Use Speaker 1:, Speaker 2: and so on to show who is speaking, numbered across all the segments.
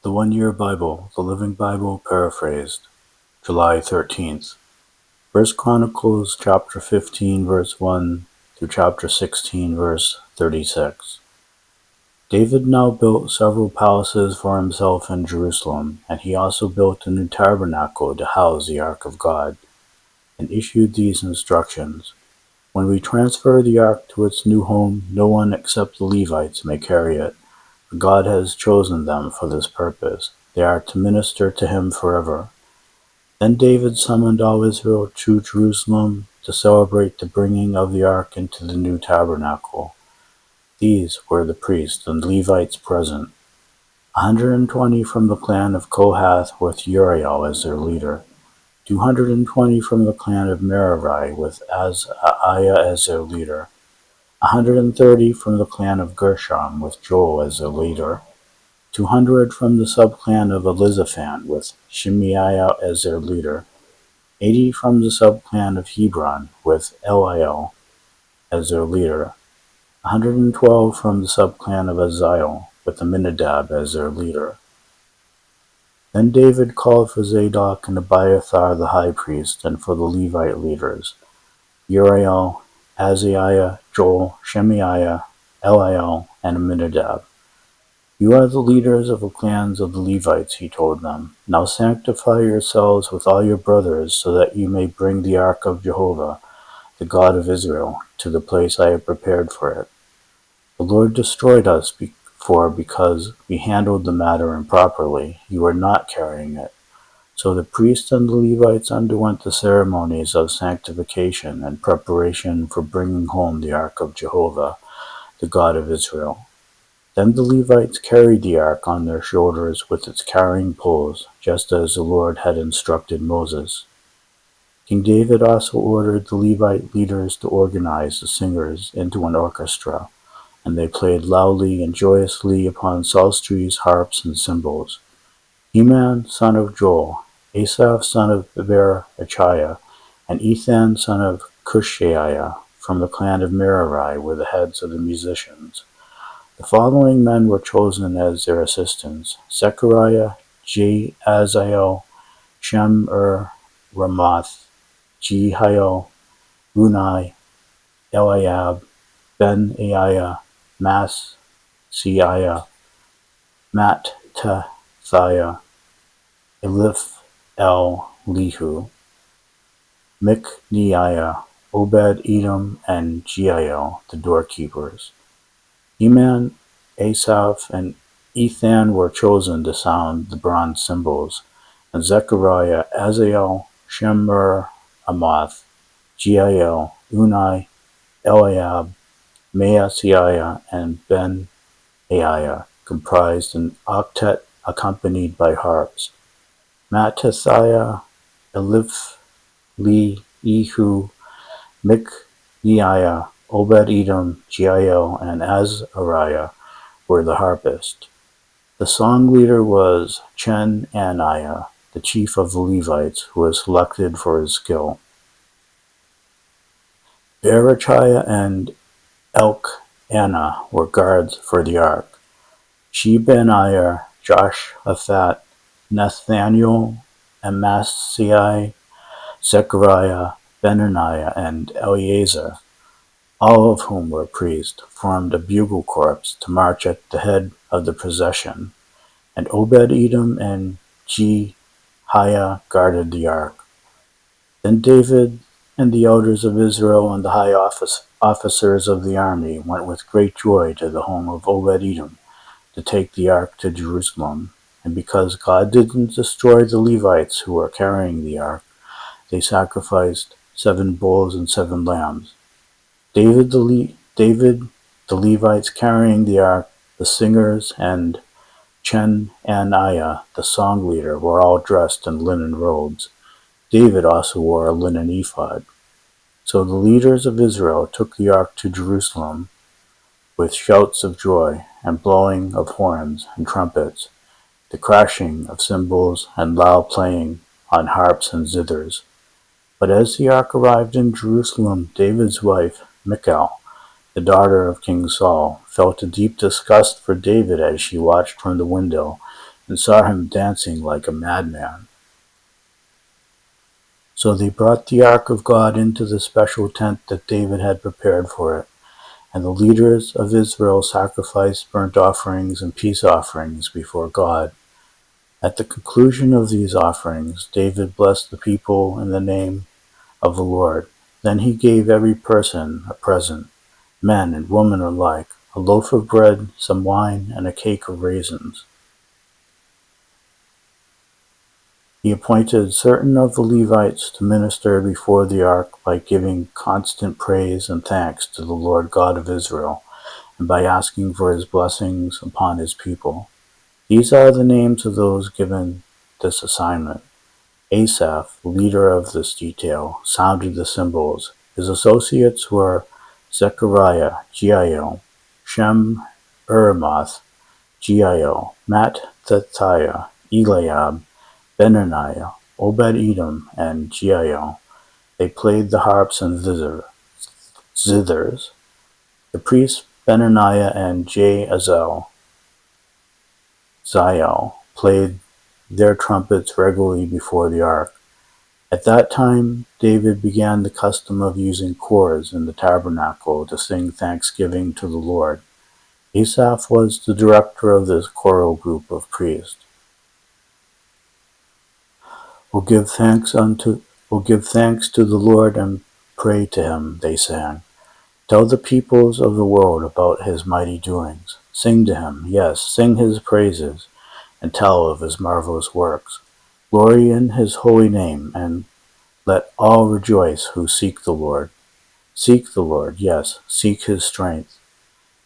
Speaker 1: The One-Year Bible, the Living Bible Paraphrased, July 13th. 1 Chronicles chapter 15 verse 1 through chapter 16 verse 36. David now built several palaces for himself in Jerusalem, and he also built a new tabernacle to house the ark of God, and issued these instructions. When we transfer the ark to its new home, no one except the Levites may carry it. God has chosen them for this purpose. They are to minister to him forever. Then David summoned all Israel to Jerusalem to celebrate the bringing of the ark into the new tabernacle. These were the priests and Levites present, 120 from the clan of Kohath with Uriel as their leader, 220 from the clan of Merari with Azariah as their leader, 130 from the clan of Gershom with Joel as their leader, 200 from the subclan of Elizaphan with Shemaiah as their leader, 80 from the subclan of Hebron with Eliel as their leader, 112 from the subclan of Aziel with Aminadab as their leader. Then David called for Zadok and Abiathar the high priest, and for the Levite leaders, Uriel, Azariah, Joel, Shemaiah, Eliel, and Aminadab. You are the leaders of the clans of the Levites, he told them. Now sanctify yourselves with all your brothers, so that you may bring the ark of Jehovah, the God of Israel, to the place I have prepared for it. The Lord destroyed us because we handled the matter improperly. You are not carrying it. So the priests and the Levites underwent the ceremonies of sanctification and preparation for bringing home the ark of Jehovah, the God of Israel. Then the Levites carried the ark on their shoulders with its carrying poles, just as the Lord had instructed Moses. King David also ordered the Levite leaders to organize the singers into an orchestra, and they played loudly and joyously upon psalteries, harps, and cymbals. Heman, son of Joel, Asaph, son of Berechiah, and Ethan, son of Cushaiah, from the clan of Merari, were the heads of the musicians. The following men were chosen as their assistants: Zechariah, Jaazaniel, Ramoth, Jehiel, Unai, Eliab, Ben-Aiah, Maaseiah, Mattathiah, Elihu, Mikneiah, Obed-Edom, and Jeiel, the doorkeepers. Heman, Asaph, and Ethan were chosen to sound the bronze cymbals, and Zechariah, Aziel, Ramoth, Jeiel, Unai, Eliab, Maaseiah, and Ben-Aiah comprised an octet accompanied by harps. Mattathiah, Elihu, Mikneiah, Obed-Edom, Jeiel, and Azariah were the harpists. The song leader was Chenaniah, the chief of the Levites, who was selected for his skill. Berechiah and Elkanah were guards for the ark. Shebaniah, Joshaphat, Nathaniel, Amasai, Zechariah, Benaniah, and Eleazar, all of whom were priests, formed a bugle corps to march at the head of the procession, and Obed-Edom and Jehiah guarded the ark. Then David and the elders of Israel and the high officers of the army went with great joy to the home of Obed-Edom to take the ark to Jerusalem. And because God didn't destroy the Levites who were carrying the ark, they sacrificed 7 bulls and 7 lambs. David, the Levites carrying the ark, the singers, and Chenaniah, the song leader, were all dressed in linen robes. David also wore a linen ephod. So the leaders of Israel took the ark to Jerusalem with shouts of joy and blowing of horns and trumpets, the crashing of cymbals and loud playing on harps and zithers. But as the ark arrived in Jerusalem, David's wife, Michal, the daughter of King Saul, felt a deep disgust for David as she watched from the window and saw him dancing like a madman. So they brought the ark of God into the special tent that David had prepared for it, and the leaders of Israel sacrificed burnt offerings and peace offerings before God. At the conclusion of these offerings, David blessed the people in the name of the Lord. Then he gave every person a present, men and women alike, a loaf of bread, some wine, and a cake of raisins. He appointed certain of the Levites to minister before the ark by giving constant praise and thanks to the Lord God of Israel, and by asking for his blessings upon his people. These are the names of those given this assignment. Asaph, leader of this detail, sounded the cymbals. His associates were Zechariah, Giel, Shem, Uramoth, Giel, Mattithiah, Eliab, Benaniah, Obed-Edom, and Giel. They played the harps and zithers. The priests Benaniah and Jaazal played their trumpets regularly before the ark. At that time David began the custom of using chorus in the tabernacle to sing thanksgiving to the Lord. Asaph was the director of this choral group of priests. "O give thanks to the Lord and pray to him," they sang. "Tell the peoples of the world about his mighty doings. Sing to him, yes, sing his praises, and tell of his marvelous works. Glory in his holy name, and let all rejoice who seek the Lord. Seek the Lord, yes, seek his strength,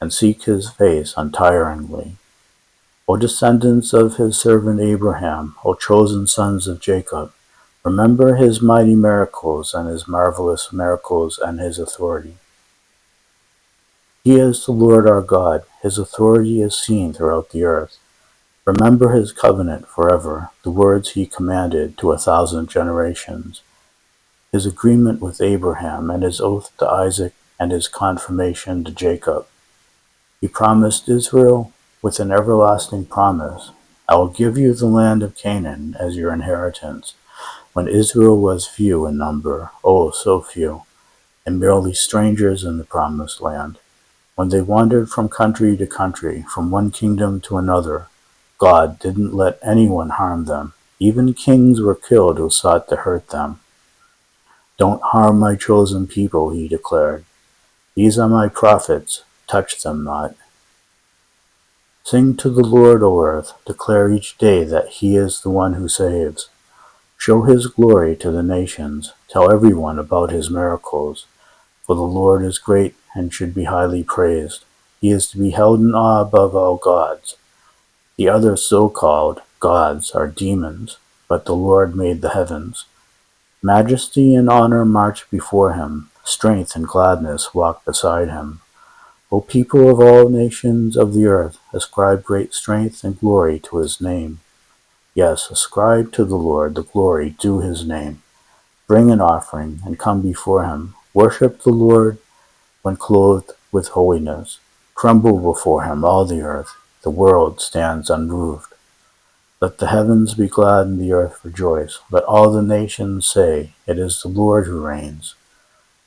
Speaker 1: and seek his face untiringly. O descendants of his servant Abraham, O chosen sons of Jacob, remember his mighty miracles and his marvelous miracles and his authority. He is the Lord our God, his authority is seen throughout the earth. Remember his covenant forever, the words he commanded to 1,000 generations, his agreement with Abraham and his oath to Isaac and his confirmation to Jacob. He promised Israel with an everlasting promise, I will give you the land of Canaan as your inheritance. When Israel was few in number, oh so few, and merely strangers in the promised land, when they wandered from country to country, from one kingdom to another, God didn't let anyone harm them. Even kings were killed who sought to hurt them. Don't harm my chosen people, he declared. These are my prophets, touch them not. Sing to the Lord, O earth, declare each day that he is the one who saves. Show his glory to the nations, tell everyone about his miracles. For the Lord is great and should be highly praised. He is to be held in awe above all gods. The other so-called gods are demons, but the Lord made the heavens. Majesty and honor march before him, strength and gladness walk beside him. O people of all nations of the earth, ascribe great strength and glory to his name. Yes, ascribe to the Lord the glory due his name. Bring an offering and come before him. Worship the Lord when clothed with holiness. Tremble before him, all the earth. The world stands unmoved. Let the heavens be glad and the earth rejoice. Let all the nations say, it is the Lord who reigns.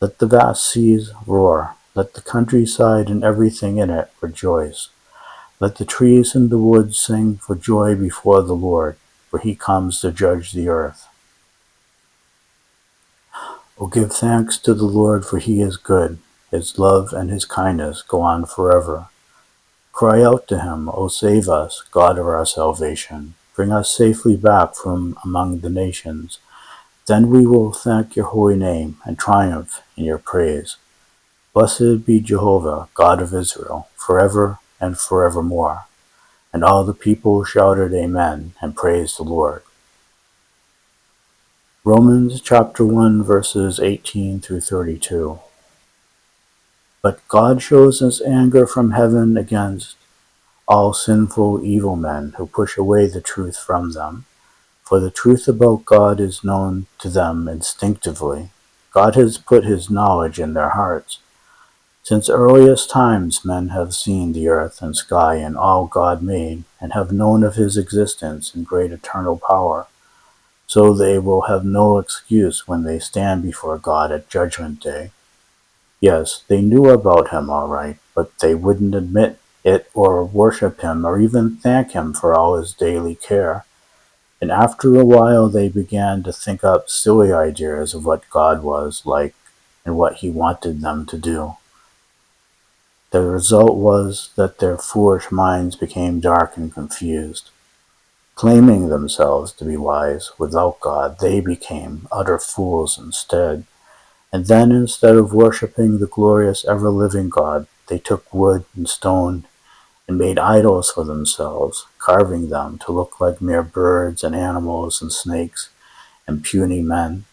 Speaker 1: Let the vast seas roar. Let the countryside and everything in it rejoice. Let the trees and the woods sing for joy before the Lord, for he comes to judge the earth. O give thanks to the Lord, for he is good. His love and his kindness go on forever. Cry out to him, O save us, God of our salvation. Bring us safely back from among the nations. Then we will thank your holy name and triumph in your praise. Blessed be Jehovah, God of Israel, forever and forevermore. And all the people shouted Amen and praised the Lord. Romans chapter 1 verses 18 through 32. But God shows his anger from heaven against all sinful evil men who push away the truth from them. For the truth about God is known to them instinctively. God has put his knowledge in their hearts. Since earliest times men have seen the earth and sky and all God made, and have known of his existence and great eternal power, so they will have no excuse when they stand before God at Judgment Day. Yes, they knew about him all right, but they wouldn't admit it or worship him or even thank him for all his daily care. And after a while they began to think up silly ideas of what God was like and what he wanted them to do. The result was that their foolish minds became dark and confused. Claiming themselves to be wise without God, they became utter fools instead. And then instead of worshipping the glorious ever-living God, they took wood and stone and made idols for themselves, carving them to look like mere birds and animals and snakes and puny men.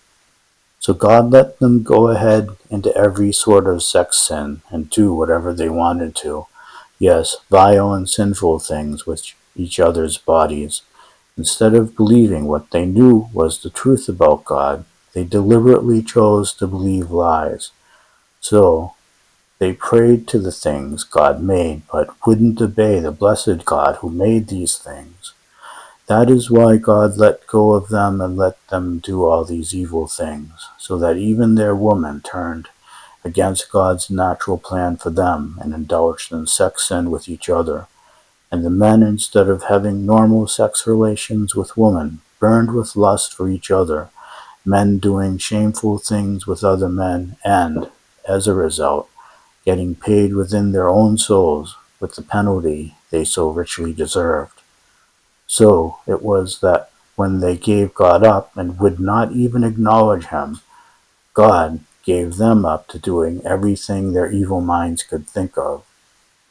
Speaker 1: So God let them go ahead into every sort of sex sin and do whatever they wanted to. Yes, vile and sinful things with each other's bodies. Instead of believing what they knew was the truth about God, they deliberately chose to believe lies. So they prayed to the things God made, but wouldn't obey the blessed God who made these things. That is why God let go of them and let them do all these evil things, so that even their women turned against God's natural plan for them and indulged in sex sin with each other. And the men, instead of having normal sex relations with women, burned with lust for each other, men doing shameful things with other men, and, as a result, getting paid within their own souls with the penalty they so richly deserved. So it was that when they gave God up and would not even acknowledge him, God gave them up to doing everything their evil minds could think of.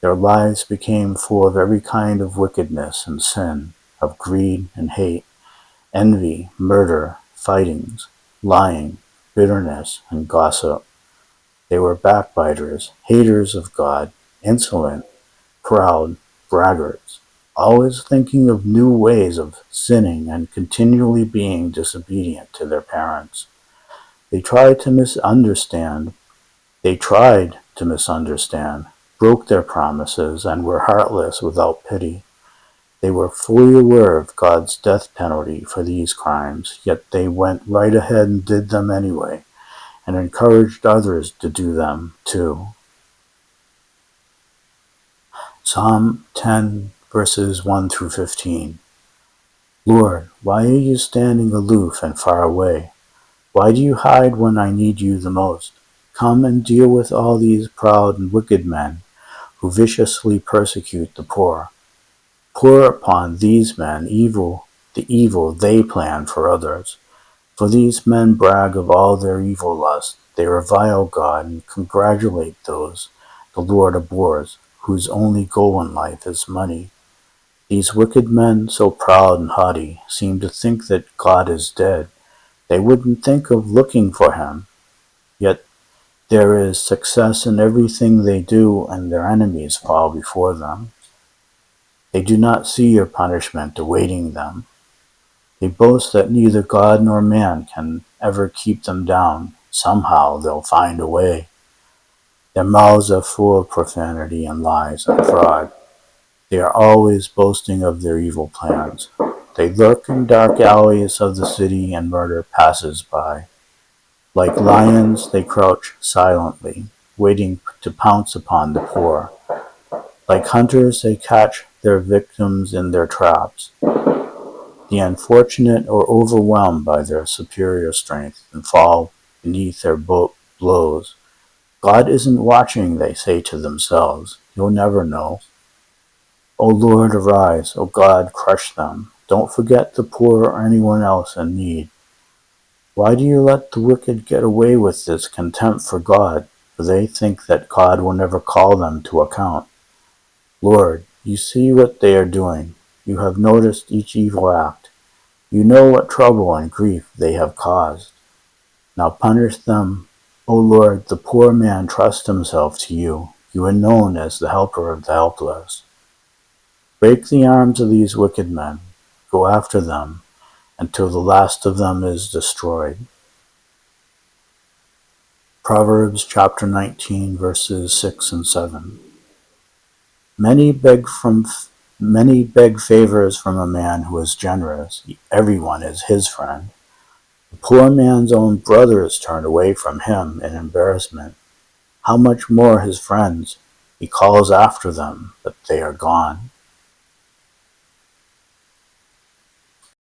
Speaker 1: Their lives became full of every kind of wickedness and sin, of greed and hate, envy, murder, fightings, lying, bitterness, and gossip. They were backbiters, haters of God, insolent, proud, braggarts, always thinking of new ways of sinning and continually being disobedient to their parents. They tried to misunderstand, they tried to misunderstand, broke their promises, and were heartless without pity. They were fully aware of God's death penalty for these crimes, yet they went right ahead and did them anyway, and encouraged others to do them too. Psalm 10, verses 1 through 15. Lord, why are you standing aloof and far away? Why do you hide when I need you the most? Come and deal with all these proud and wicked men who viciously persecute the poor. Pour upon these men the evil they plan for others. For these men brag of all their evil lust. They revile God and congratulate those the Lord abhors, whose only goal in life is money. These wicked men, so proud and haughty, seem to think that God is dead. They wouldn't think of looking for him. Yet there is success in everything they do, and their enemies fall before them. They do not see your punishment awaiting them. They boast that neither God nor man can ever keep them down. Somehow they'll find a way. Their mouths are full of profanity and lies and fraud. They are always boasting of their evil plans. They lurk in dark alleys of the city and murder passers by. Like lions, they crouch silently, waiting to pounce upon the poor. Like hunters, they catch their victims in their traps. The unfortunate are overwhelmed by their superior strength and fall beneath their blows. God isn't watching, they say to themselves. You'll never know. O Lord, arise. O God, crush them. Don't forget the poor or anyone else in need. Why do you let the wicked get away with this contempt for God? For they think that God will never call them to account. Lord, you see what they are doing. You have noticed each evil act. You know what trouble and grief they have caused. Now punish them. O Lord, the poor man trusts himself to you. You are known as the helper of the helpless. Break the arms of these wicked men. Go after them until the last of them is destroyed. Proverbs chapter 19, verses 6 and 7. Many beg favors from a man who is generous. Everyone is his friend. The poor man's own brother is turned away from him in embarrassment. How much more his friends? He calls after them, but they are gone.